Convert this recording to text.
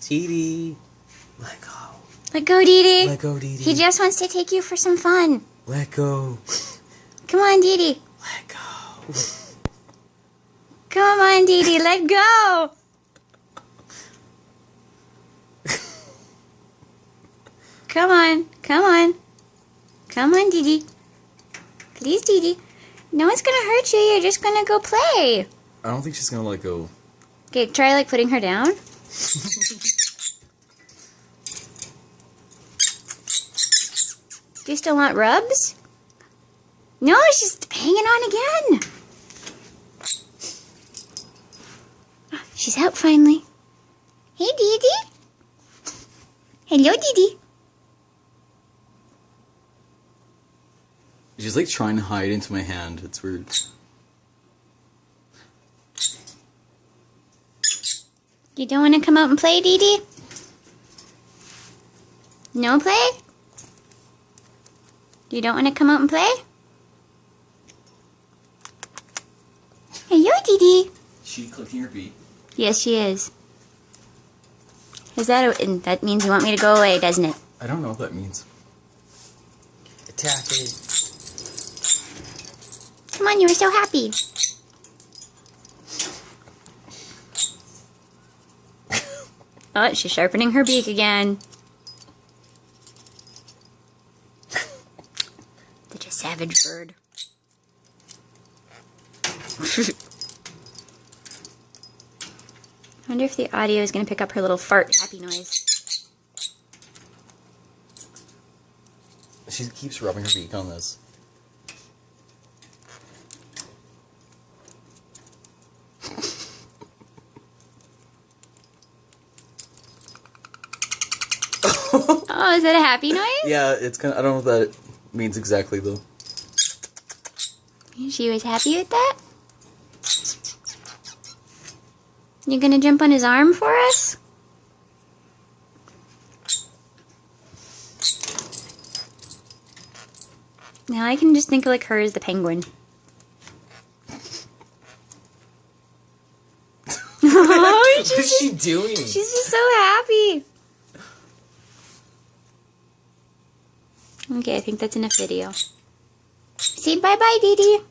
DeeDee. Let go. Let go, DeeDee. Let go, DeeDee. He just wants to take you for some fun. Let go. Come on, DeeDee. Let go. Come on, DeeDee. Let go. Come on. Come on. Come on, DeeDee. Please, DeeDee. No one's gonna hurt you. You're just gonna go play. I don't think she's gonna let go. Okay, try like putting her down. Do you still want rubs? No, she's hanging on again. Ah, she's out finally. Hey, DeeDee. Hello, DeeDee. She's like trying to hide into my hand. It's weird. You don't want to come out and play, DeeDee? No play? You don't want to come out and play? Hello, DeeDee. She clicking her feet. Yes, she is. Is that and that means you want me to go away, doesn't it? I don't know what that means. Attack it. Come on, you were so happy. Oh, she's sharpening her beak again. Such a savage bird. I wonder if the audio is going to pick up her little fart happy noise. She keeps rubbing her beak on this. Oh, is that a happy noise? Yeah, it's kind of, I don't know what that means exactly though. She was happy with that? You gonna jump on his arm for us? Now I can just think of like her as the penguin. Oh, What is she doing? She's just so happy. Okay, I think that's enough video. Say bye-bye, DeeDee.